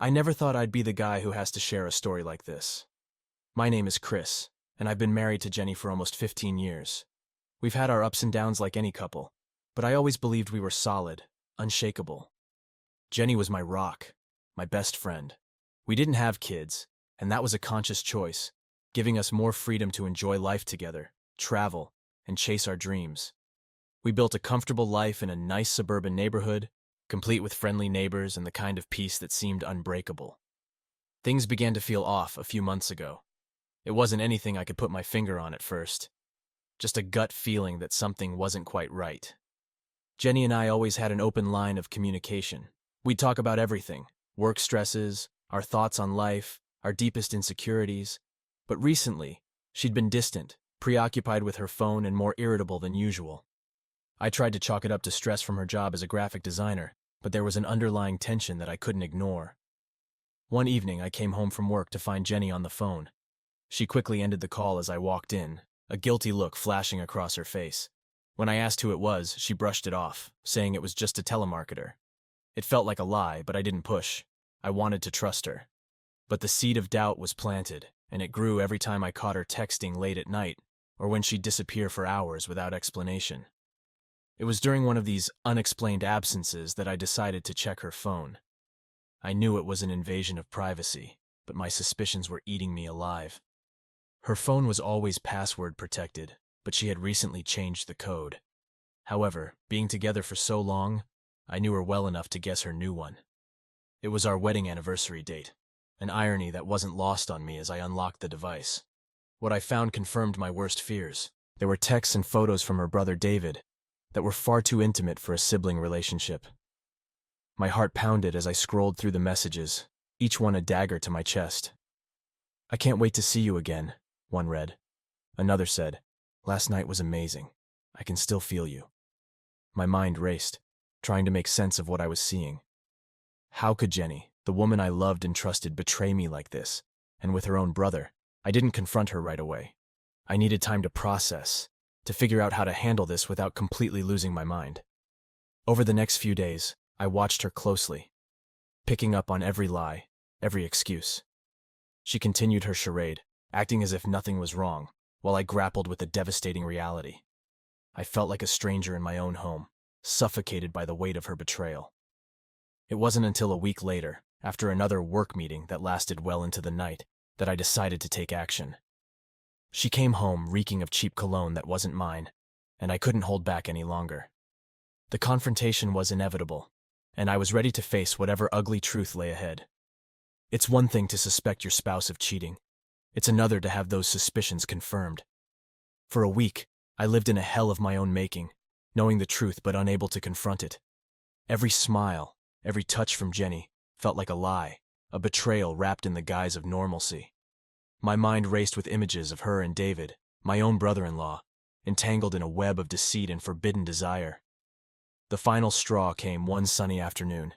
I never thought I'd be the guy who has to share a story like this. My name is Chris, and I've been married to Jenny for almost 15 years. We've had our ups and downs like any couple, but I always believed we were solid, unshakable. Jenny was my rock, my best friend. We didn't have kids, and that was a conscious choice, giving us more freedom to enjoy life together, travel, and chase our dreams. We built a comfortable life in a nice suburban neighborhood, complete with friendly neighbors and the kind of peace that seemed unbreakable. Things began to feel off a few months ago. It wasn't anything I could put my finger on at first, just a gut feeling that something wasn't quite right. Jenny and I always had an open line of communication. We'd talk about everything, work stresses, our thoughts on life, our deepest insecurities. But recently, she'd been distant, preoccupied with her phone and more irritable than usual. I tried to chalk it up to stress from her job as a graphic designer, but there was an underlying tension that I couldn't ignore. One evening, I came home from work to find Jenny on the phone. She quickly ended the call as I walked in, a guilty look flashing across her face. When I asked who it was, she brushed it off, saying it was just a telemarketer. It felt like a lie, but I didn't push. I wanted to trust her. But the seed of doubt was planted, and it grew every time I caught her texting late at night, or when she'd disappear for hours without explanation. It was during one of these unexplained absences that I decided to check her phone. I knew it was an invasion of privacy, but my suspicions were eating me alive. Her phone was always password protected, but she had recently changed the code. However, being together for so long, I knew her well enough to guess her new one. It was our wedding anniversary date, an irony that wasn't lost on me as I unlocked the device. What I found confirmed my worst fears. There were texts and photos from her brother David that were far too intimate for a sibling relationship. My heart pounded as I scrolled through the messages, each one a dagger to my chest. "I can't wait to see you again," one read. Another said, "Last night was amazing. I can still feel you." My mind raced, trying to make sense of what I was seeing. How could Jenny, the woman I loved and trusted, betray me like this, and with her own brother? I didn't confront her right away. I needed time to process, to figure out how to handle this without completely losing my mind. Over the next few days, I watched her closely, picking up on every lie, every excuse. She continued her charade, acting as if nothing was wrong, while I grappled with the devastating reality. I felt like a stranger in my own home, suffocated by the weight of her betrayal. It wasn't until a week later, after another work meeting that lasted well into the night, that I decided to take action. She came home reeking of cheap cologne that wasn't mine, and I couldn't hold back any longer. The confrontation was inevitable, and I was ready to face whatever ugly truth lay ahead. It's one thing to suspect your spouse of cheating. It's another to have those suspicions confirmed. For a week, I lived in a hell of my own making, knowing the truth but unable to confront it. Every smile, every touch from Jenny felt like a lie, a betrayal wrapped in the guise of normalcy. My mind raced with images of her and David, my own brother-in-law, entangled in a web of deceit and forbidden desire. The final straw came one sunny afternoon.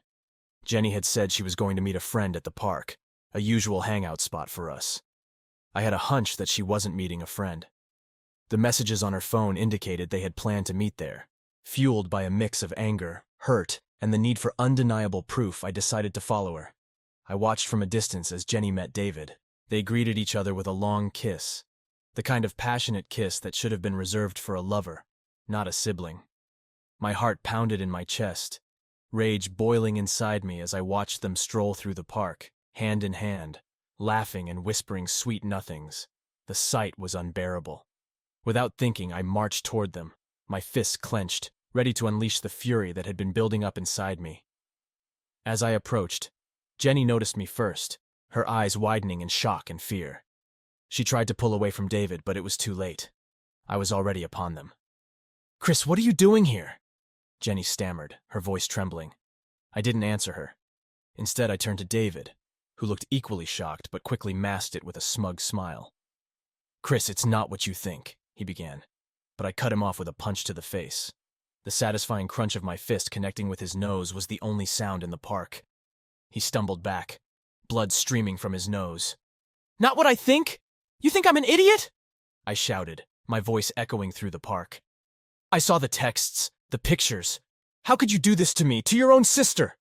Jenny had said she was going to meet a friend at the park, a usual hangout spot for us. I had a hunch that she wasn't meeting a friend. The messages on her phone indicated they had planned to meet there. Fueled by a mix of anger, hurt, and the need for undeniable proof, I decided to follow her. I watched from a distance as Jenny met David. They greeted each other with a long kiss, the kind of passionate kiss that should have been reserved for a lover, not a sibling. My heart pounded in my chest, rage boiling inside me as I watched them stroll through the park, hand in hand, laughing and whispering sweet nothings. The sight was unbearable. Without thinking, I marched toward them, my fists clenched, ready to unleash the fury that had been building up inside me. As I approached, Jenny noticed me first, her eyes widening in shock and fear. She tried to pull away from David, but it was too late. I was already upon them. "Chris, what are you doing here?" Jenny stammered, her voice trembling. I didn't answer her. Instead, I turned to David, who looked equally shocked but quickly masked it with a smug smile. "Chris, it's not what you think," he began, but I cut him off with a punch to the face. The satisfying crunch of my fist connecting with his nose was the only sound in the park. He stumbled back, blood streaming from his nose. "Not what I think? You think I'm an idiot?" I shouted, my voice echoing through the park. "I saw the texts, the pictures. How could you do this to me, to your own sister?"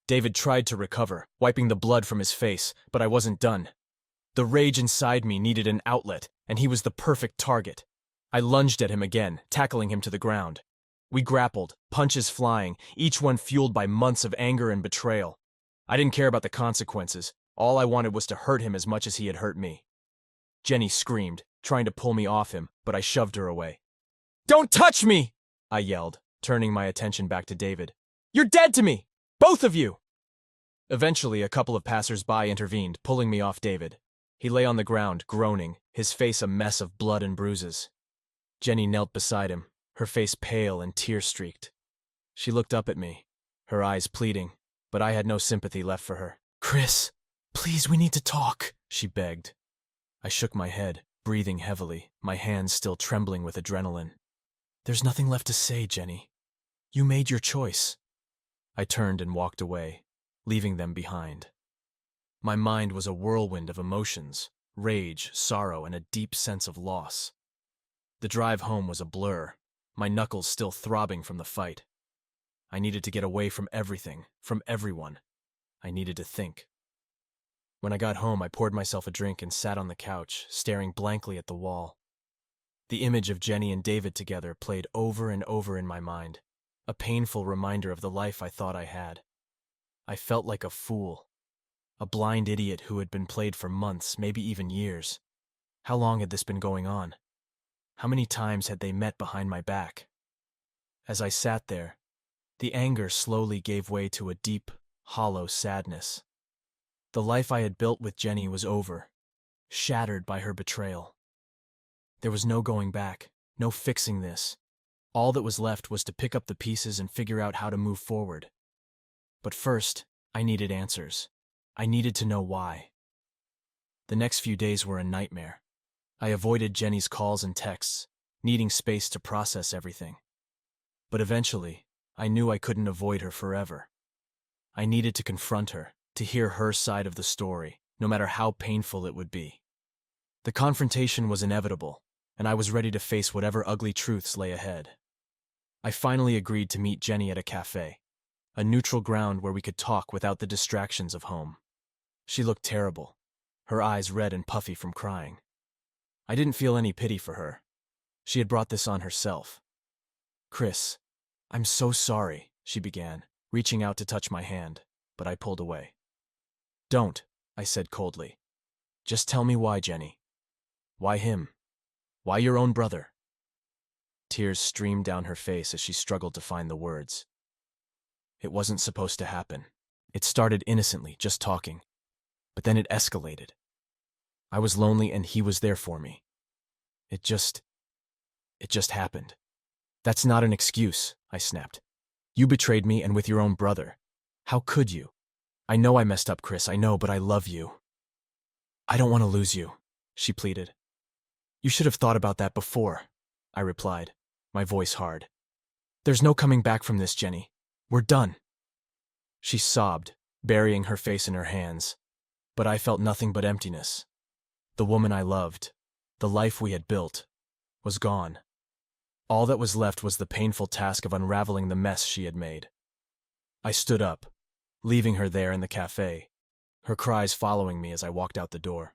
David tried to recover, wiping the blood from his face, but I wasn't done. The rage inside me needed an outlet, and he was the perfect target. I lunged at him again, tackling him to the ground. We grappled, punches flying, each one fueled by months of anger and betrayal. I didn't care about the consequences. All I wanted was to hurt him as much as he had hurt me. Jenny screamed, trying to pull me off him, but I shoved her away. "Don't touch me!" I yelled, turning my attention back to David. "You're dead to me! Both of you!" Eventually, a couple of passers-by intervened, pulling me off David. He lay on the ground, groaning, his face a mess of blood and bruises. Jenny knelt beside him, her face pale and tear-streaked. She looked up at me, her eyes pleading, but I had no sympathy left for her. "Chris, please, we need to talk," she begged. I shook my head, breathing heavily, my hands still trembling with adrenaline. "There's nothing left to say, Jenny. You made your choice." I turned and walked away, leaving them behind. My mind was a whirlwind of emotions, rage, sorrow, and a deep sense of loss. The drive home was a blur, my knuckles still throbbing from the fight. I needed to get away from everything, from everyone. I needed to think. When I got home, I poured myself a drink and sat on the couch, staring blankly at the wall. The image of Jenny and David together played over and over in my mind, a painful reminder of the life I thought I had. I felt like a fool, a blind idiot who had been played for months, maybe even years. How long had this been going on? How many times had they met behind my back? As I sat there, the anger slowly gave way to a deep, hollow sadness. The life I had built with Jenny was over, shattered by her betrayal. There was no going back, no fixing this. All that was left was to pick up the pieces and figure out how to move forward. But first, I needed answers. I needed to know why. The next few days were a nightmare. I avoided Jenny's calls and texts, needing space to process everything. But eventually, I knew I couldn't avoid her forever. I needed to confront her, to hear her side of the story, no matter how painful it would be. The confrontation was inevitable, and I was ready to face whatever ugly truths lay ahead. I finally agreed to meet Jenny at a cafe, a neutral ground where we could talk without the distractions of home. She looked terrible, her eyes red and puffy from crying. I didn't feel any pity for her. She had brought this on herself. "Chris, I'm so sorry," she began, reaching out to touch my hand, but I pulled away. "Don't," I said coldly. "Just tell me why, Jenny. Why him? Why your own brother?" Tears streamed down her face as she struggled to find the words. It wasn't supposed to happen. It started innocently, just talking. But then it escalated. I was lonely and he was there for me. It just happened. "That's not an excuse," I snapped. "You betrayed me and with your own brother. How could you? I know I messed up, Chris, I know, but I love you." "I don't want to lose you," she pleaded. "You should have thought about that before," I replied, my voice hard. "There's no coming back from this, Jenny. We're done." She sobbed, burying her face in her hands, but I felt nothing but emptiness. The woman I loved, the life we had built, was gone. All that was left was the painful task of unraveling the mess she had made. I stood up, leaving her there in the cafe, her cries following me as I walked out the door.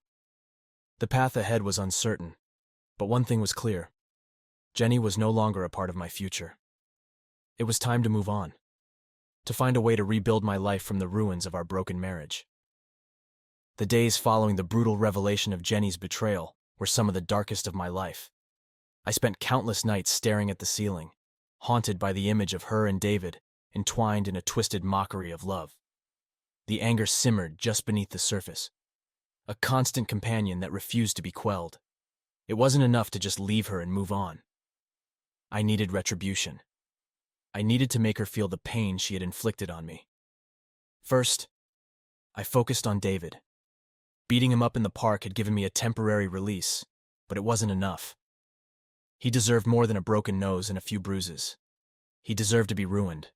The path ahead was uncertain, but one thing was clear. Jenny was no longer a part of my future. It was time to move on, to find a way to rebuild my life from the ruins of our broken marriage. The days following the brutal revelation of Jenny's betrayal were some of the darkest of my life. I spent countless nights staring at the ceiling, haunted by the image of her and David, entwined in a twisted mockery of love. The anger simmered just beneath the surface, a constant companion that refused to be quelled. It wasn't enough to just leave her and move on. I needed retribution. I needed to make her feel the pain she had inflicted on me. First, I focused on David. Beating him up in the park had given me a temporary release, but it wasn't enough. He deserved more than a broken nose and a few bruises. He deserved to be ruined.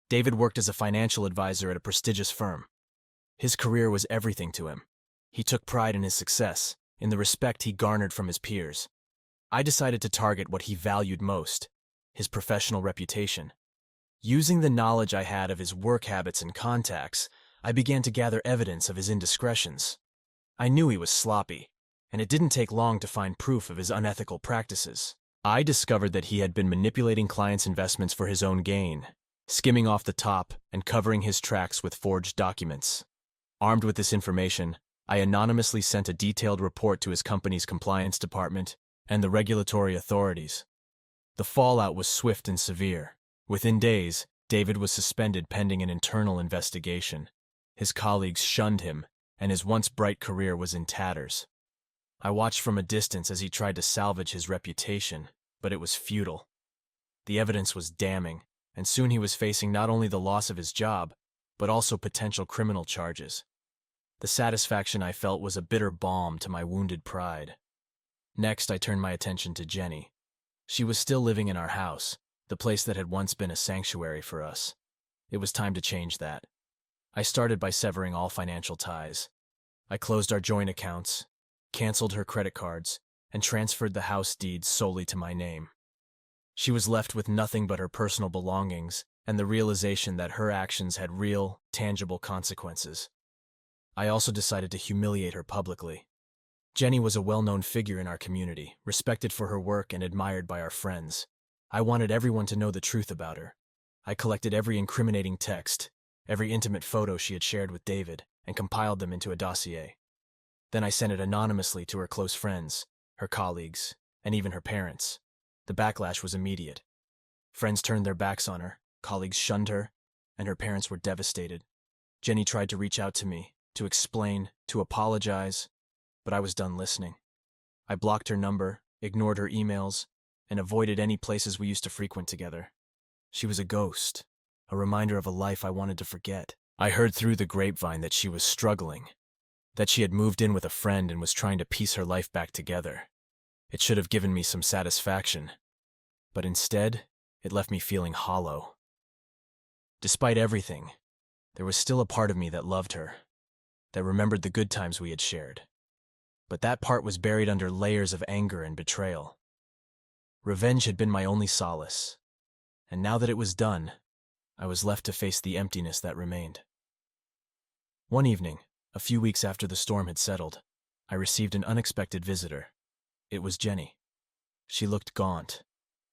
David worked as a financial advisor at a prestigious firm. His career was everything to him. He took pride in his success, in the respect he garnered from his peers. I decided to target what he valued most, his professional reputation. Using the knowledge I had of his work habits and contacts, I began to gather evidence of his indiscretions. I knew he was sloppy, and it didn't take long to find proof of his unethical practices. I discovered that he had been manipulating clients' investments for his own gain, skimming off the top and covering his tracks with forged documents. Armed with this information, I anonymously sent a detailed report to his company's compliance department and the regulatory authorities. The fallout was swift and severe. Within days, David was suspended pending an internal investigation. His colleagues shunned him, and his once bright career was in tatters. I watched from a distance as he tried to salvage his reputation, but it was futile. The evidence was damning, and soon he was facing not only the loss of his job, but also potential criminal charges. The satisfaction I felt was a bitter balm to my wounded pride. Next, I turned my attention to Jenny. She was still living in our house, the place that had once been a sanctuary for us. It was time to change that. I started by severing all financial ties. I closed our joint accounts, canceled her credit cards, and transferred the house deeds solely to my name. She was left with nothing but her personal belongings and the realization that her actions had real, tangible consequences. I also decided to humiliate her publicly. Jenny was a well-known figure in our community, respected for her work and admired by our friends. I wanted everyone to know the truth about her. I collected every incriminating text, every intimate photo she had shared with David, and compiled them into a dossier. Then I sent it anonymously to her close friends, her colleagues, and even her parents. The backlash was immediate. Friends turned their backs on her, colleagues shunned her, and her parents were devastated. Jenny tried to reach out to me, to explain, to apologize, but I was done listening. I blocked her number, ignored her emails, and avoided any places we used to frequent together. She was a ghost, a reminder of a life I wanted to forget. I heard through the grapevine that she was struggling, that she had moved in with a friend and was trying to piece her life back together. It should have given me some satisfaction, but instead, it left me feeling hollow. Despite everything, there was still a part of me that loved her, that remembered the good times we had shared. But that part was buried under layers of anger and betrayal. Revenge had been my only solace, and now that it was done, I was left to face the emptiness that remained. One evening, a few weeks after the storm had settled, I received an unexpected visitor. It was Jenny. She looked gaunt,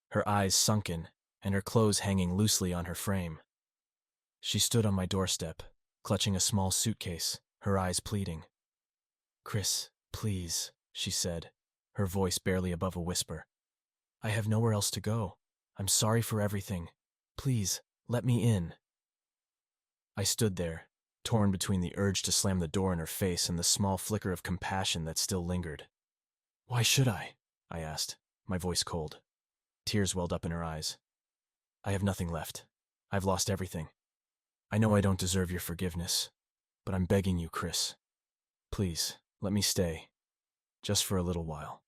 her eyes sunken, and her clothes hanging loosely on her frame. She stood on my doorstep, clutching a small suitcase, her eyes pleading. "Chris, please," she said, her voice barely above a whisper. "I have nowhere else to go. I'm sorry for everything. Please, let me in." I stood there, torn between the urge to slam the door in her face and the small flicker of compassion that still lingered. "Why should I?" I asked, my voice cold. Tears welled up in her eyes. "I have nothing left. I've lost everything. I know I don't deserve your forgiveness, but I'm begging you, Chris. Please, let me stay, just for a little while."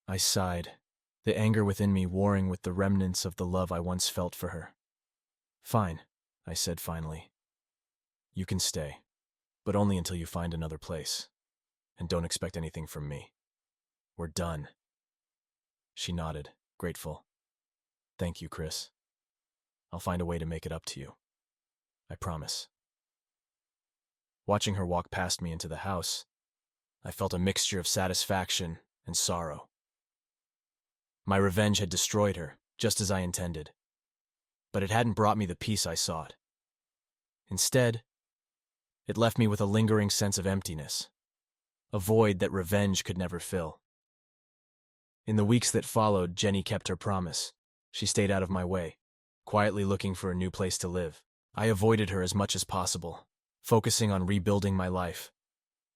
I sighed, the anger within me warring with the remnants of the love I once felt for her. "Fine," I said finally. "You can stay, but only until you find another place. And don't expect anything from me. We're done." She nodded, grateful. "Thank you, Chris. I'll find a way to make it up to you. I promise." Watching her walk past me into the house, I felt a mixture of satisfaction and sorrow. My revenge had destroyed her, just as I intended. But it hadn't brought me the peace I sought. Instead, it left me with a lingering sense of emptiness, a void that revenge could never fill. In the weeks that followed, Jenny kept her promise. She stayed out of my way, quietly looking for a new place to live. I avoided her as much as possible, focusing on rebuilding my life.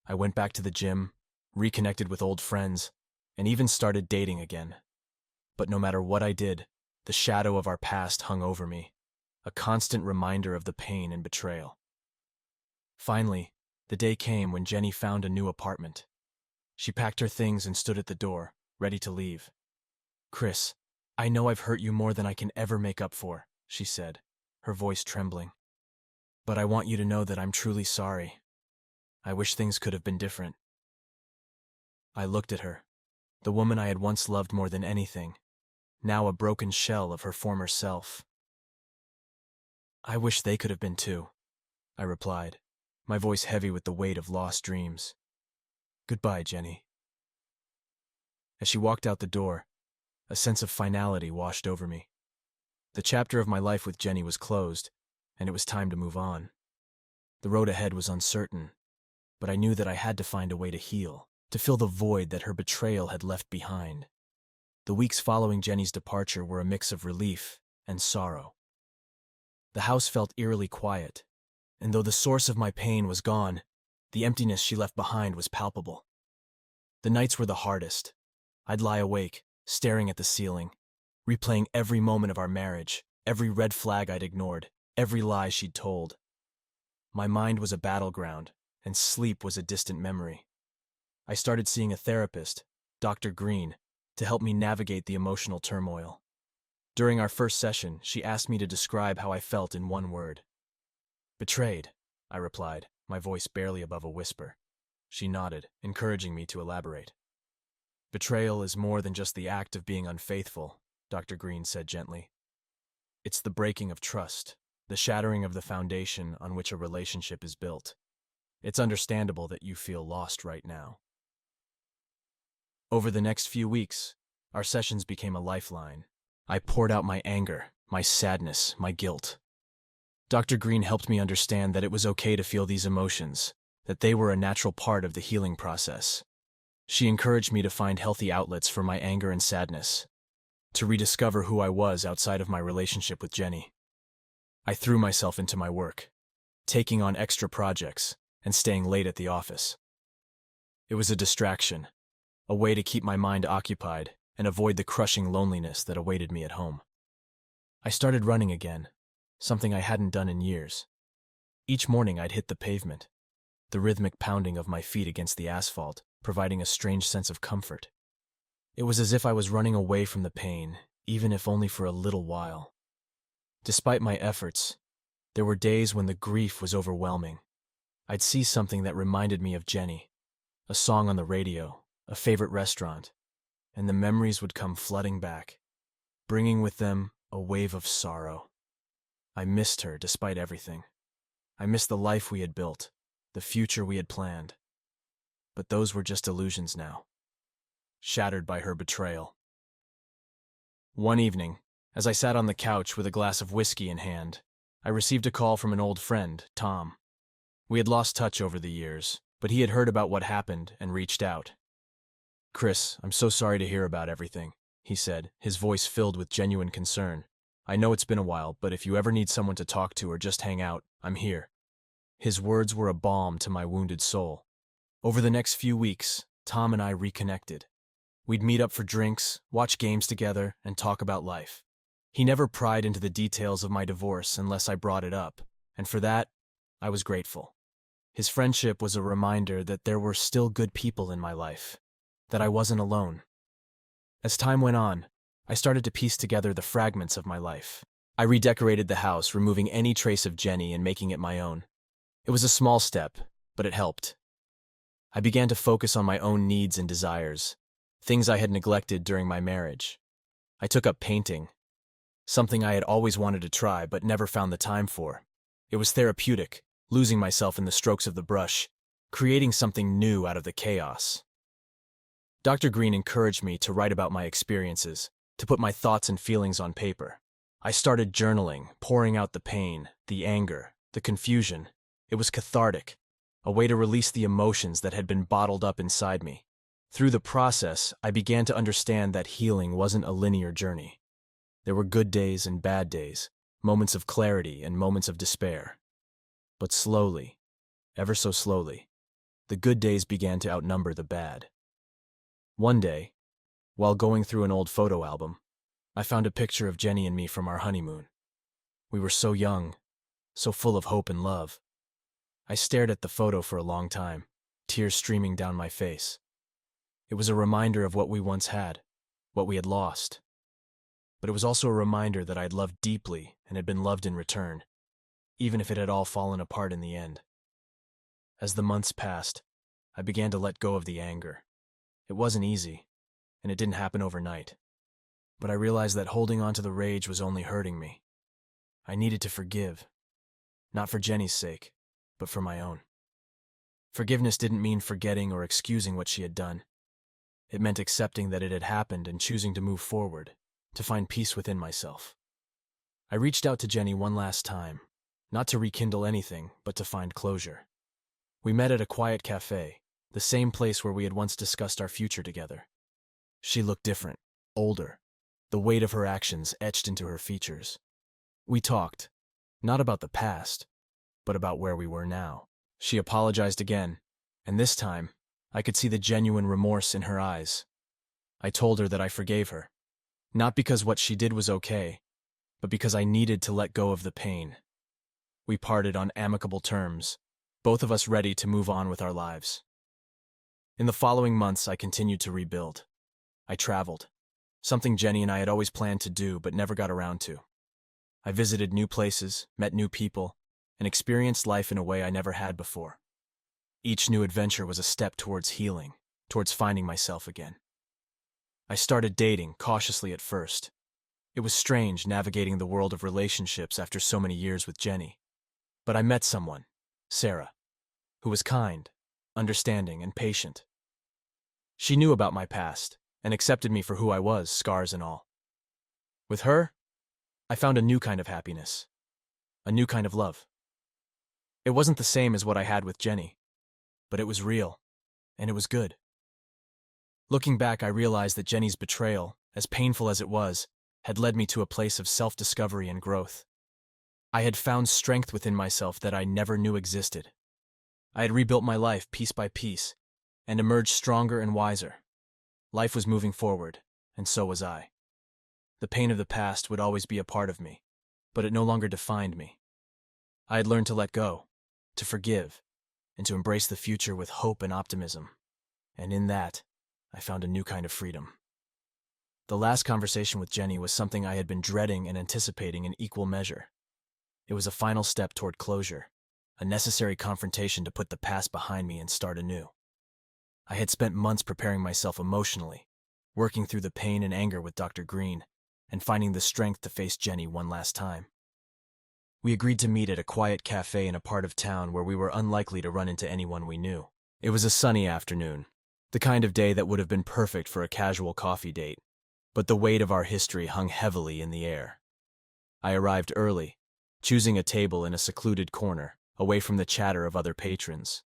I went back to the gym, reconnected with old friends, and even started dating again. But no matter what I did, the shadow of our past hung over me, a constant reminder of the pain and betrayal. Finally, the day came when Jenny found a new apartment. She packed her things and stood at the door, ready to leave. "Chris, I know I've hurt you more than I can ever make up for," she said, her voice trembling. "But I want you to know that I'm truly sorry. I wish things could have been different." I looked at her, the woman I had once loved more than anything, now a broken shell of her former self. I wish they could have been too, I replied, my voice heavy with the weight of lost dreams. Goodbye, Jenny. As she walked out the door, a sense of finality washed over me. The chapter of my life with Jenny was closed, and it was time to move on. The road ahead was uncertain, but I knew that I had to find a way to heal, to fill the void that her betrayal had left behind. The weeks following Jenny's departure were a mix of relief and sorrow. The house felt eerily quiet, and though the source of my pain was gone, the emptiness she left behind was palpable. The nights were the hardest. I'd lie awake, staring at the ceiling, replaying every moment of our marriage, every red flag I'd ignored, every lie she'd told. My mind was a battleground, and sleep was a distant memory. I started seeing a therapist, Dr. Green, to help me navigate the emotional turmoil. During our first session, she asked me to describe how I felt in one word. Betrayed, I replied, my voice barely above a whisper. She nodded, encouraging me to elaborate. Betrayal is more than just the act of being unfaithful, Dr. Green said gently. It's the breaking of trust, the shattering of the foundation on which a relationship is built. It's understandable that you feel lost right now. Over the next few weeks, our sessions became a lifeline. I poured out my anger, my sadness, my guilt. Dr. Green helped me understand that it was okay to feel these emotions, that they were a natural part of the healing process. She encouraged me to find healthy outlets for my anger and sadness, to rediscover who I was outside of my relationship with Jenny. I threw myself into my work, taking on extra projects and staying late at the office. It was a distraction, a way to keep my mind occupied and avoid the crushing loneliness that awaited me at home. I started running again, something I hadn't done in years. Each morning I'd hit the pavement, the rhythmic pounding of my feet against the asphalt providing a strange sense of comfort. It was as if I was running away from the pain, even if only for a little while. Despite my efforts, there were days when the grief was overwhelming. I'd see something that reminded me of Jenny, a song on the radio, a favorite restaurant, and the memories would come flooding back, bringing with them a wave of sorrow. I missed her despite everything. I missed the life we had built, the future we had planned. But those were just illusions now, shattered by her betrayal. One evening, as I sat on the couch with a glass of whiskey in hand, I received a call from an old friend, Tom. We had lost touch over the years, but he had heard about what happened and reached out. Chris, I'm so sorry to hear about everything, he said, his voice filled with genuine concern. I know it's been a while, but if you ever need someone to talk to or just hang out, I'm here. His words were a balm to my wounded soul. Over the next few weeks, Tom and I reconnected. We'd meet up for drinks, watch games together, and talk about life. He never pried into the details of my divorce unless I brought it up, and for that, I was grateful. His friendship was a reminder that there were still good people in my life, that I wasn't alone. As time went on, I started to piece together the fragments of my life. I redecorated the house, removing any trace of Jenny and making it my own. It was a small step, but it helped. I began to focus on my own needs and desires, things I had neglected during my marriage. I took up painting, something I had always wanted to try but never found the time for. It was therapeutic, losing myself in the strokes of the brush, creating something new out of the chaos. Dr. Green encouraged me to write about my experiences, to put my thoughts and feelings on paper. I started journaling, pouring out the pain, the anger, the confusion. It was cathartic, a way to release the emotions that had been bottled up inside me. Through the process, I began to understand that healing wasn't a linear journey. There were good days and bad days, moments of clarity and moments of despair. But slowly, ever so slowly, the good days began to outnumber the bad. One day, while going through an old photo album, I found a picture of Jenny and me from our honeymoon. We were so young, so full of hope and love. I stared at the photo for a long time, tears streaming down my face. It was a reminder of what we once had, what we had lost. But it was also a reminder that I had loved deeply and had been loved in return, even if it had all fallen apart in the end. As the months passed, I began to let go of the anger. It wasn't easy, and it didn't happen overnight. But I realized that holding on to the rage was only hurting me. I needed to forgive, not for Jenny's sake, but for my own. Forgiveness didn't mean forgetting or excusing what she had done. It meant accepting that it had happened and choosing to move forward, to find peace within myself. I reached out to Jenny one last time, not to rekindle anything, but to find closure. We met at a quiet cafe, the same place where we had once discussed our future together. She looked different, older, the weight of her actions etched into her features. We talked, not about the past, but about where we were now. She apologized again, and this time, I could see the genuine remorse in her eyes. I told her that I forgave her, not because what she did was okay, but because I needed to let go of the pain. We parted on amicable terms, both of us ready to move on with our lives. In the following months, I continued to rebuild. I traveled, something Jenny and I had always planned to do but never got around to. I visited new places, met new people, and experienced life in a way I never had before. Each new adventure was a step towards healing, towards finding myself again. I started dating, cautiously at first. It was strange navigating the world of relationships after so many years with Jenny. But I met someone, Sarah, who was kind, understanding, and patient. She knew about my past and accepted me for who I was, scars and all. With her, I found a new kind of happiness, a new kind of love. It wasn't the same as what I had with Jenny, but it was real, and it was good. Looking back, I realized that Jenny's betrayal, as painful as it was, had led me to a place of self-discovery and growth. I had found strength within myself that I never knew existed. I had rebuilt my life piece by piece, and emerged stronger and wiser. Life was moving forward, and so was I. The pain of the past would always be a part of me, but it no longer defined me. I had learned to let go, to forgive, and to embrace the future with hope and optimism. And in that, I found a new kind of freedom. The last conversation with Jenny was something I had been dreading and anticipating in equal measure. It was a final step toward closure, a necessary confrontation to put the past behind me and start anew. I had spent months preparing myself emotionally, working through the pain and anger with Dr. Green, and finding the strength to face Jenny one last time. We agreed to meet at a quiet cafe in a part of town where we were unlikely to run into anyone we knew. It was a sunny afternoon, the kind of day that would have been perfect for a casual coffee date, but the weight of our history hung heavily in the air. I arrived early, choosing a table in a secluded corner, away from the chatter of other patrons.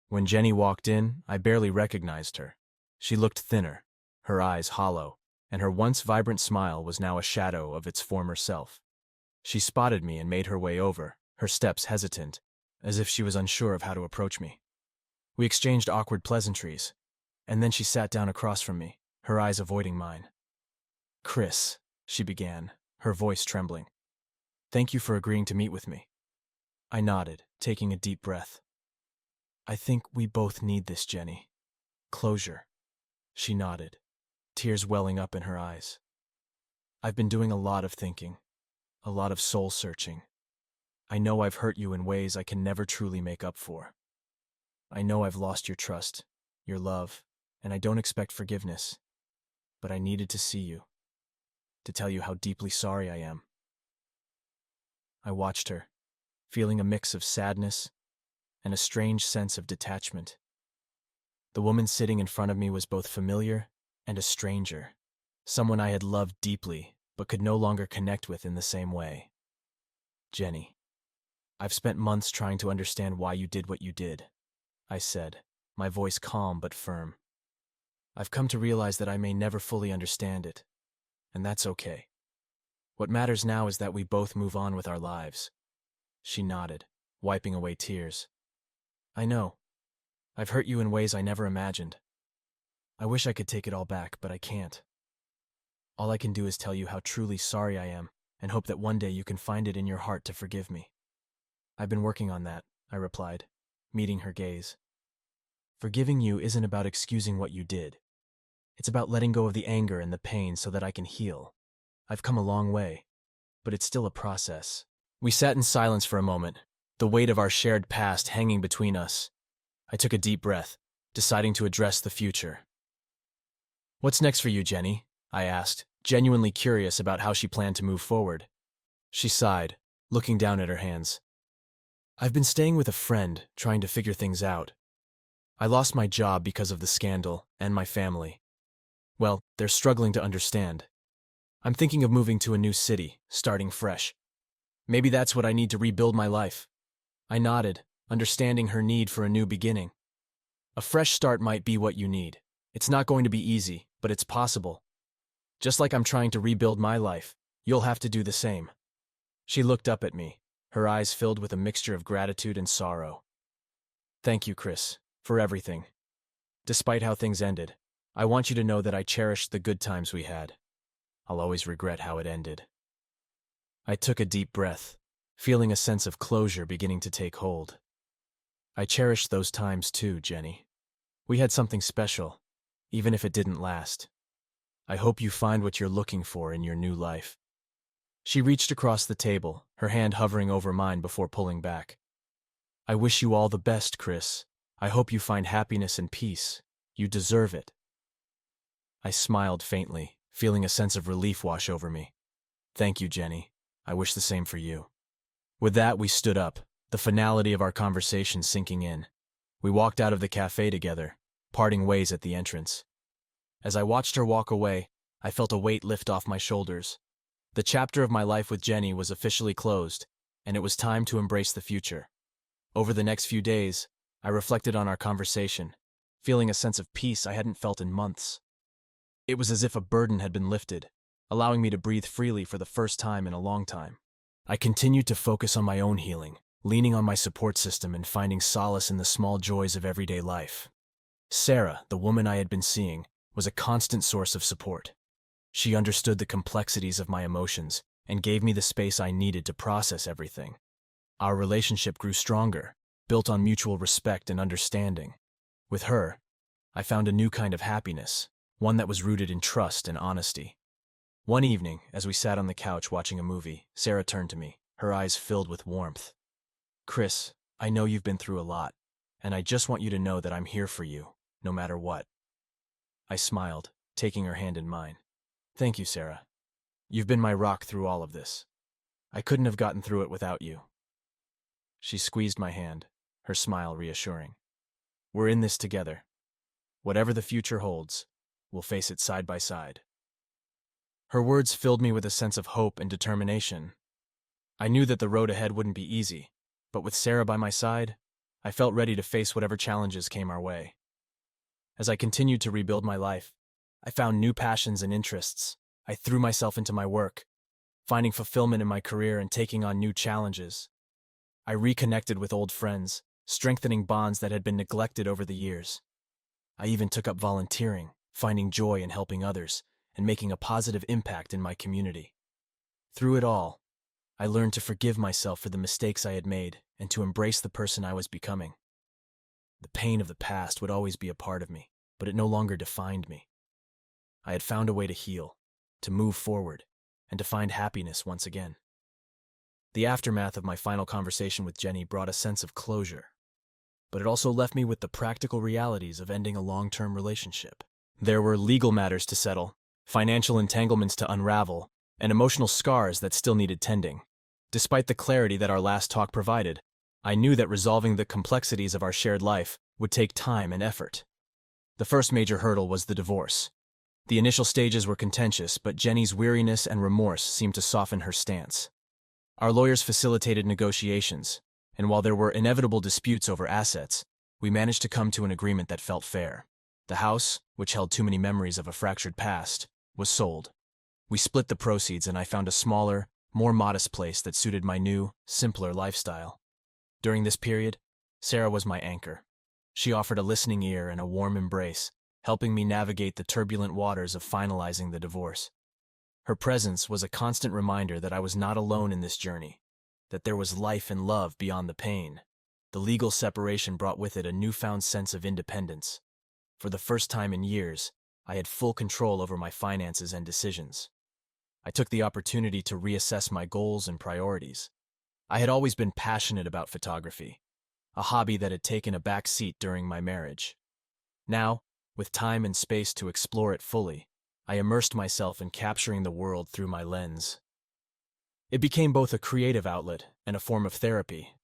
When Jenny walked in, I barely recognized her. She looked thinner, her eyes hollow, and her once vibrant smile was now a shadow of its former self. She spotted me and made her way over, her steps hesitant, as if she was unsure of how to approach me. We exchanged awkward pleasantries, and then she sat down across from me, her eyes avoiding mine. "Chris," she began, her voice trembling. "Thank you for agreeing to meet with me." I nodded, taking a deep breath. "I think we both need this, Jenny. Closure." She nodded, tears welling up in her eyes. "I've been doing a lot of thinking, a lot of soul-searching. I know I've hurt you in ways I can never truly make up for. I know I've lost your trust, your love, and I don't expect forgiveness. But I needed to see you, to tell you how deeply sorry I am." I watched her, feeling a mix of sadness and a strange sense of detachment. The woman sitting in front of me was both familiar and a stranger, someone I had loved deeply but could no longer connect with in the same way. "Jenny, I've spent months trying to understand why you did what you did," I said, my voice calm but firm. "I've come to realize that I may never fully understand it, and that's okay. What matters now is that we both move on with our lives." She nodded, wiping away tears. "I know. I've hurt you in ways I never imagined. I wish I could take it all back, but I can't. All I can do is tell you how truly sorry I am and hope that one day you can find it in your heart to forgive me." "I've been working on that," I replied, meeting her gaze. "Forgiving you isn't about excusing what you did. It's about letting go of the anger and the pain so that I can heal. I've come a long way, but it's still a process." We sat in silence for a moment, the weight of our shared past hanging between us. I took a deep breath, deciding to address the future. "What's next for you, Jenny?" I asked, genuinely curious about how she planned to move forward. She sighed, looking down at her hands. I've been staying with a friend, trying to figure things out. I lost my job because of the scandal, and my family. Well, they're struggling to understand. I'm thinking of moving to a new city, starting fresh. Maybe that's what I need to rebuild my life. I nodded, understanding her need for a new beginning. A fresh start might be what you need. It's not going to be easy, but it's possible. Just like I'm trying to rebuild my life, you'll have to do the same. She looked up at me, her eyes filled with a mixture of gratitude and sorrow. Thank you, Chris, for everything. Despite how things ended, I want you to know that I cherished the good times we had. I'll always regret how it ended. I took a deep breath, feeling a sense of closure beginning to take hold. I cherished those times too, Jenny. We had something special, even if it didn't last. I hope you find what you're looking for in your new life. She reached across the table, her hand hovering over mine before pulling back. I wish you all the best, Chris. I hope you find happiness and peace. You deserve it. I smiled faintly, feeling a sense of relief wash over me. Thank you, Jenny. I wish the same for you. With that, we stood up, the finality of our conversation sinking in. We walked out of the cafe together, parting ways at the entrance. As I watched her walk away, I felt a weight lift off my shoulders. The chapter of my life with Jenny was officially closed, and it was time to embrace the future. Over the next few days, I reflected on our conversation, feeling a sense of peace I hadn't felt in months. It was as if a burden had been lifted, allowing me to breathe freely for the first time in a long time. I continued to focus on my own healing, leaning on my support system and finding solace in the small joys of everyday life. Sarah, the woman I had been seeing, was a constant source of support. She understood the complexities of my emotions and gave me the space I needed to process everything. Our relationship grew stronger, built on mutual respect and understanding. With her, I found a new kind of happiness, one that was rooted in trust and honesty. One evening, as we sat on the couch watching a movie, Sarah turned to me, her eyes filled with warmth. Chris, I know you've been through a lot, and I just want you to know that I'm here for you, no matter what. I smiled, taking her hand in mine. Thank you, Sarah. You've been my rock through all of this. I couldn't have gotten through it without you. She squeezed my hand, her smile reassuring. We're in this together. Whatever the future holds, we'll face it side by side. Her words filled me with a sense of hope and determination. I knew that the road ahead wouldn't be easy, but with Sarah by my side, I felt ready to face whatever challenges came our way. As I continued to rebuild my life, I found new passions and interests. I threw myself into my work, finding fulfillment in my career and taking on new challenges. I reconnected with old friends, strengthening bonds that had been neglected over the years. I even took up volunteering, finding joy in helping others, and making a positive impact in my community. Through it all, I learned to forgive myself for the mistakes I had made and to embrace the person I was becoming. The pain of the past would always be a part of me, but it no longer defined me. I had found a way to heal, to move forward, and to find happiness once again. The aftermath of my final conversation with Jenny brought a sense of closure, but it also left me with the practical realities of ending a long-term relationship. There were legal matters to settle, financial entanglements to unravel, and emotional scars that still needed tending. Despite the clarity that our last talk provided, I knew that resolving the complexities of our shared life would take time and effort. The first major hurdle was the divorce. The initial stages were contentious, but Jenny's weariness and remorse seemed to soften her stance. Our lawyers facilitated negotiations, and while there were inevitable disputes over assets, we managed to come to an agreement that felt fair. The house, which held too many memories of a fractured past, was sold. We split the proceeds and I found a smaller, more modest place that suited my new, simpler lifestyle. During this period, Sarah was my anchor. She offered a listening ear and a warm embrace, helping me navigate the turbulent waters of finalizing the divorce. Her presence was a constant reminder that I was not alone in this journey, that there was life and love beyond the pain. The legal separation brought with it a newfound sense of independence. For the first time in years, I had full control over my finances and decisions. I took the opportunity to reassess my goals and priorities. I had always been passionate about photography, a hobby that had taken a back seat during my marriage. Now, with time and space to explore it fully, I immersed myself in capturing the world through my lens. It became both a creative outlet and a form of therapy.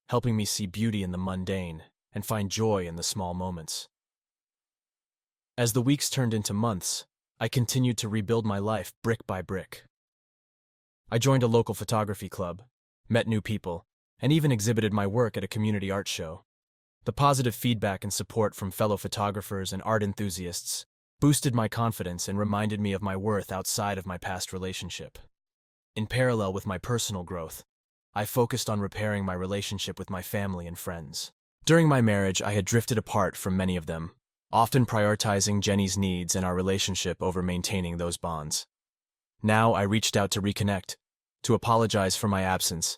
helping me see beauty in the mundane and find joy in the small moments. As the weeks turned into months, I continued to rebuild my life brick by brick. I joined a local photography club, met new people, and even exhibited my work at a community art show. The positive feedback and support from fellow photographers and art enthusiasts boosted my confidence and reminded me of my worth outside of my past relationship. In parallel with my personal growth, I focused on repairing my relationship with my family and friends. During my marriage, I had drifted apart from many of them, often prioritizing Jenny's needs and our relationship over maintaining those bonds. Now I reached out to reconnect, to apologize for my absence,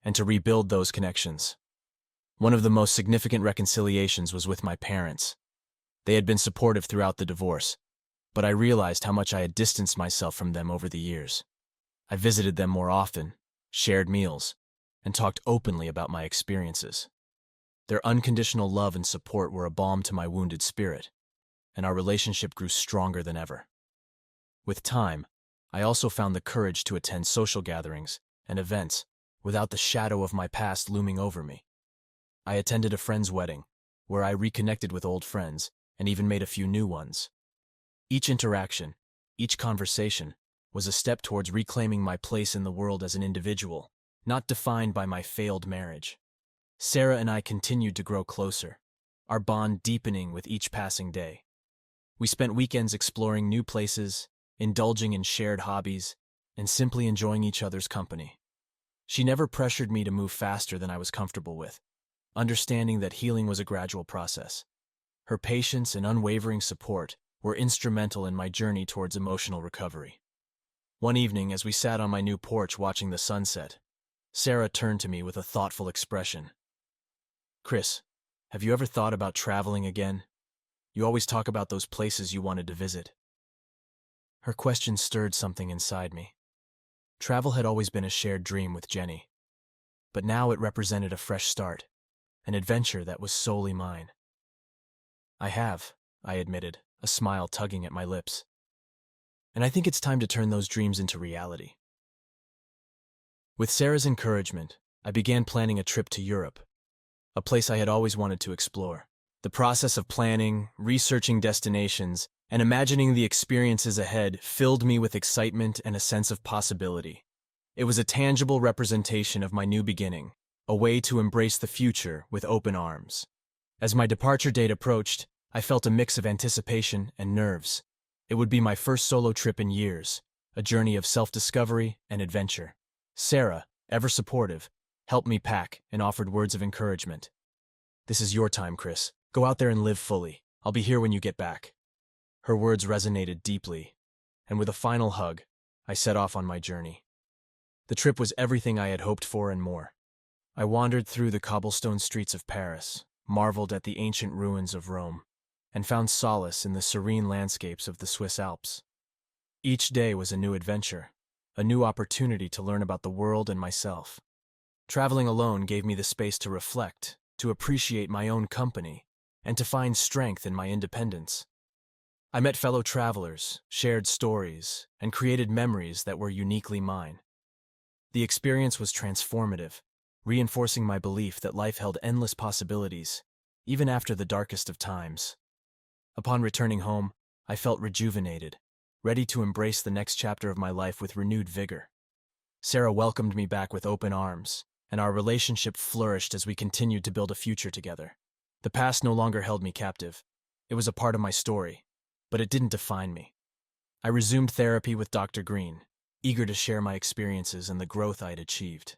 and to rebuild those connections. One of the most significant reconciliations was with my parents. They had been supportive throughout the divorce, but I realized how much I had distanced myself from them over the years. I visited them more often, shared meals, and talked openly about my experiences. Their unconditional love and support were a balm to my wounded spirit, and our relationship grew stronger than ever. With time, I also found the courage to attend social gatherings and events without the shadow of my past looming over me. I attended a friend's wedding, where I reconnected with old friends and even made a few new ones. Each interaction, each conversation, was a step towards reclaiming my place in the world as an individual, not defined by my failed marriage. Sarah and I continued to grow closer, our bond deepening with each passing day. We spent weekends exploring new places, indulging in shared hobbies, and simply enjoying each other's company. She never pressured me to move faster than I was comfortable with, understanding that healing was a gradual process. Her patience and unwavering support were instrumental in my journey towards emotional recovery. One evening, as we sat on my new porch watching the sunset, Sarah turned to me with a thoughtful expression. "Chris, have you ever thought about traveling again? You always talk about those places you wanted to visit." Her question stirred something inside me. Travel had always been a shared dream with Jenny, but now it represented a fresh start, an adventure that was solely mine. "I have," I admitted, a smile tugging at my lips. "And I think it's time to turn those dreams into reality." With Sarah's encouragement, I began planning a trip to Europe, a place I had always wanted to explore. The process of planning, researching destinations, and imagining the experiences ahead filled me with excitement and a sense of possibility. It was a tangible representation of my new beginning, a way to embrace the future with open arms. As my departure date approached, I felt a mix of anticipation and nerves. It would be my first solo trip in years, a journey of self-discovery and adventure. Sarah, ever supportive, helped me pack and offered words of encouragement. "This is your time, Chris. Go out there and live fully. I'll be here when you get back." Her words resonated deeply, and with a final hug, I set off on my journey. The trip was everything I had hoped for and more. I wandered through the cobblestone streets of Paris, marveled at the ancient ruins of Rome, and found solace in the serene landscapes of the Swiss Alps. Each day was a new adventure, a new opportunity to learn about the world and myself. Traveling alone gave me the space to reflect, to appreciate my own company, and to find strength in my independence. I met fellow travelers, shared stories, and created memories that were uniquely mine. The experience was transformative, reinforcing my belief that life held endless possibilities, even after the darkest of times. Upon returning home, I felt rejuvenated, ready to embrace the next chapter of my life with renewed vigor. Sarah welcomed me back with open arms, and our relationship flourished as we continued to build a future together. The past no longer held me captive. It was a part of my story, but it didn't define me. I resumed therapy with Dr. Green, eager to share my experiences and the growth I had achieved.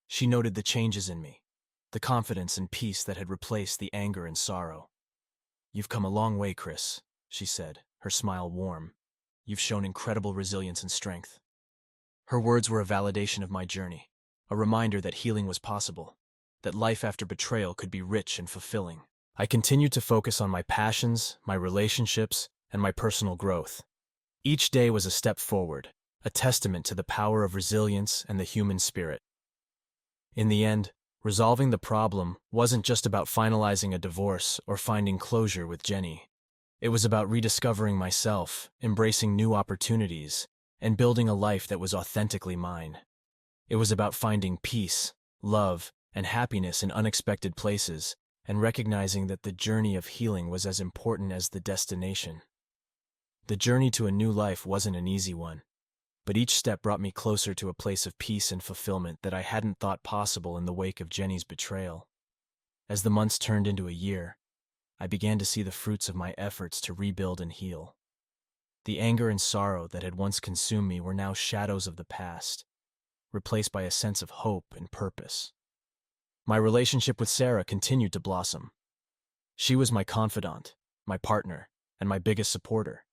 She noted the changes in me, the confidence and peace that had replaced the anger and sorrow. "You've come a long way, Chris," she said, her smile warm. "You've shown incredible resilience and strength." Her words were a validation of my journey, a reminder that healing was possible, that life after betrayal could be rich and fulfilling. I continued to focus on my passions, my relationships, and my personal growth. Each day was a step forward, a testament to the power of resilience and the human spirit. In the end, resolving the problem wasn't just about finalizing a divorce or finding closure with Jenny. It was about rediscovering myself, embracing new opportunities, and building a life that was authentically mine. It was about finding peace, love, and happiness in unexpected places, and recognizing that the journey of healing was as important as the destination. The journey to a new life wasn't an easy one, but each step brought me closer to a place of peace and fulfillment that I hadn't thought possible in the wake of Jenny's betrayal. As the months turned into a year, I began to see the fruits of my efforts to rebuild and heal. The anger and sorrow that had once consumed me were now shadows of the past, replaced by a sense of hope and purpose. My relationship with Sarah continued to blossom. She was my confidant, my partner, and my biggest supporter.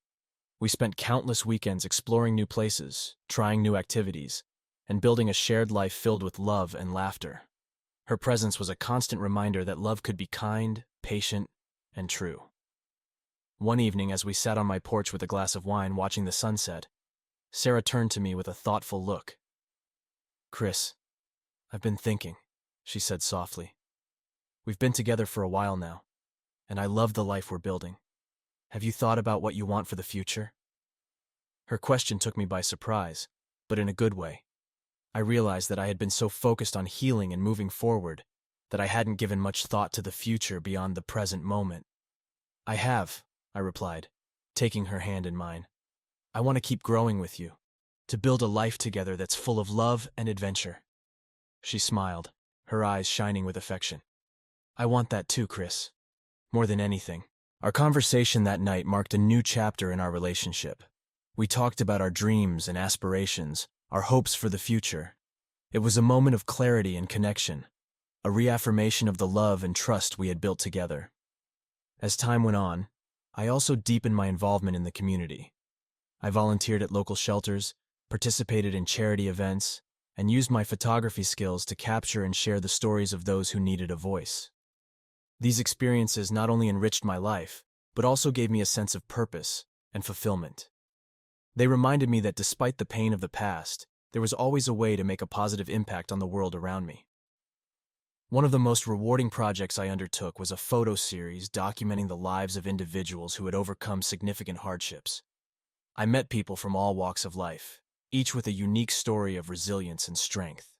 We spent countless weekends exploring new places, trying new activities, and building a shared life filled with love and laughter. Her presence was a constant reminder that love could be kind, patient, and true. One evening, as we sat on my porch with a glass of wine watching the sunset, Sarah turned to me with a thoughtful look. "Chris, I've been thinking," she said softly. "We've been together for a while now, and I love the life we're building. Have you thought about what you want for the future?" Her question took me by surprise, but in a good way. I realized that I had been so focused on healing and moving forward that I hadn't given much thought to the future beyond the present moment. "I have," I replied, taking her hand in mine. "I want to keep growing with you, to build a life together that's full of love and adventure." She smiled, her eyes shining with affection. "I want that too, Chris. More than anything." Our conversation that night marked a new chapter in our relationship. We talked about our dreams and aspirations, our hopes for the future. It was a moment of clarity and connection, a reaffirmation of the love and trust we had built together. As time went on, I also deepened my involvement in the community. I volunteered at local shelters, participated in charity events, and used my photography skills to capture and share the stories of those who needed a voice. These experiences not only enriched my life, but also gave me a sense of purpose and fulfillment. They reminded me that despite the pain of the past, there was always a way to make a positive impact on the world around me. One of the most rewarding projects I undertook was a photo series documenting the lives of individuals who had overcome significant hardships. I met people from all walks of life, each with a unique story of resilience and strength.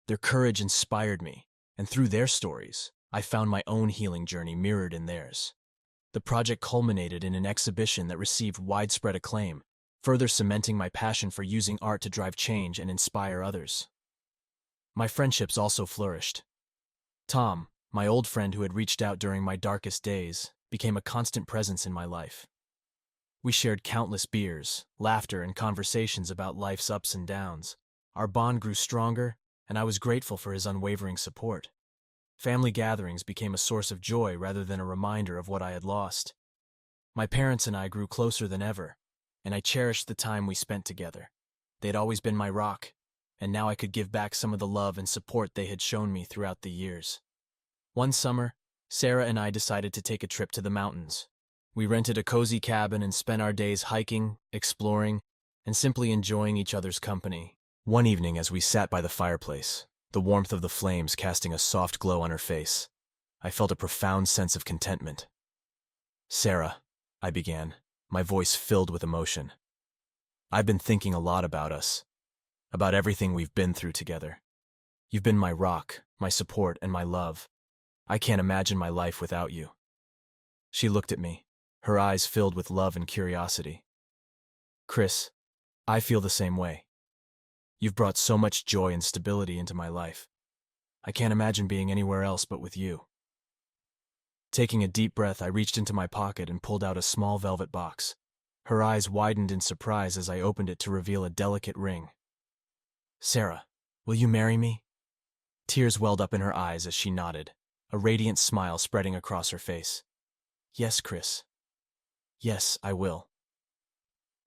Their courage inspired me, and through their stories, I found my own healing journey mirrored in theirs. The project culminated in an exhibition that received widespread acclaim, further cementing my passion for using art to drive change and inspire others. My friendships also flourished. Tom, my old friend who had reached out during my darkest days, became a constant presence in my life. We shared countless beers, laughter, and conversations about life's ups and downs. Our bond grew stronger, and I was grateful for his unwavering support. Family gatherings became a source of joy rather than a reminder of what I had lost. My parents and I grew closer than ever, and I cherished the time we spent together. They had always been my rock, and now I could give back some of the love and support they had shown me throughout the years. One summer, Sarah and I decided to take a trip to the mountains. We rented a cozy cabin and spent our days hiking, exploring, and simply enjoying each other's company. One evening, as we sat by the fireplace, the warmth of the flames casting a soft glow on her face, I felt a profound sense of contentment. "Sarah," I began, my voice filled with emotion. "I've been thinking a lot about us, about everything we've been through together. You've been my rock, my support, and my love. I can't imagine my life without you." She looked at me, her eyes filled with love and curiosity. "Chris, I feel the same way. You've brought so much joy and stability into my life. I can't imagine being anywhere else but with you." Taking a deep breath, I reached into my pocket and pulled out a small velvet box. Her eyes widened in surprise as I opened it to reveal a delicate ring. "Sarah, will you marry me?" Tears welled up in her eyes as she nodded, a radiant smile spreading across her face. "Yes, Chris. Yes, I will."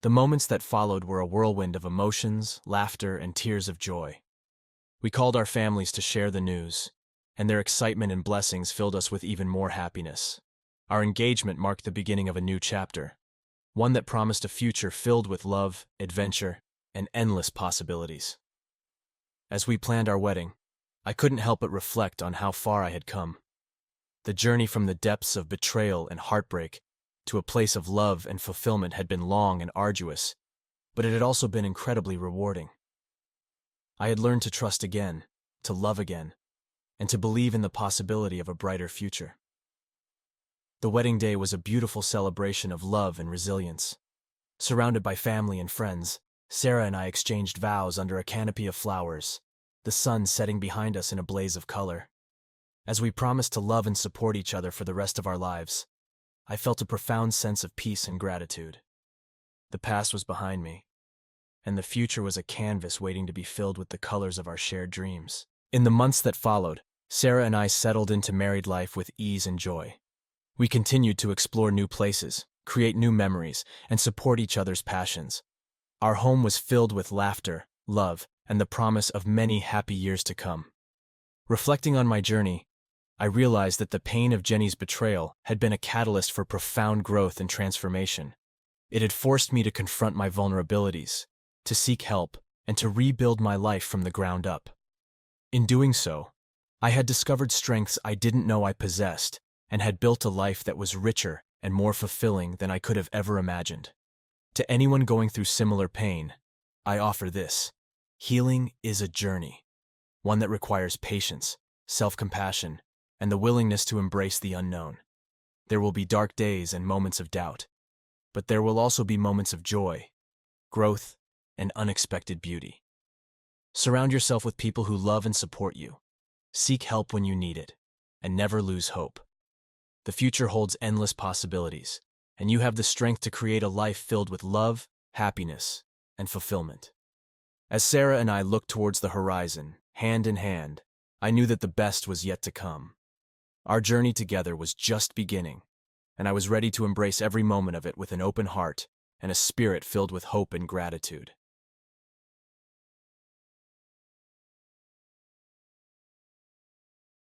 The moments that followed were a whirlwind of emotions, laughter, and tears of joy. We called our families to share the news, and their excitement and blessings filled us with even more happiness. Our engagement marked the beginning of a new chapter, one that promised a future filled with love, adventure, and endless possibilities. As we planned our wedding, I couldn't help but reflect on how far I had come. The journey from the depths of betrayal and heartbreak to a place of love and fulfillment had been long and arduous, but it had also been incredibly rewarding. I had learned to trust again, to love again, and to believe in the possibility of a brighter future. The wedding day was a beautiful celebration of love and resilience. Surrounded by family and friends, Sarah and I exchanged vows under a canopy of flowers, the sun setting behind us in a blaze of color. As we promised to love and support each other for the rest of our lives, I felt a profound sense of peace and gratitude. The past was behind me, and the future was a canvas waiting to be filled with the colors of our shared dreams. In the months that followed, Sarah and I settled into married life with ease and joy. We continued to explore new places, create new memories, and support each other's passions. Our home was filled with laughter, love, and the promise of many happy years to come. Reflecting on my journey, I realized that the pain of Jenny's betrayal had been a catalyst for profound growth and transformation. It had forced me to confront my vulnerabilities, to seek help, and to rebuild my life from the ground up. In doing so, I had discovered strengths I didn't know I possessed, and had built a life that was richer and more fulfilling than I could have ever imagined. To anyone going through similar pain, I offer this: healing is a journey, one that requires patience, self-compassion, and the willingness to embrace the unknown. There will be dark days and moments of doubt, but there will also be moments of joy, growth, and unexpected beauty. Surround yourself with people who love and support you. Seek help when you need it, and never lose hope. The future holds endless possibilities, and you have the strength to create a life filled with love, happiness, and fulfillment. As Sarah and I looked towards the horizon, hand in hand, I knew that the best was yet to come. Our journey together was just beginning, and I was ready to embrace every moment of it with an open heart and a spirit filled with hope and gratitude.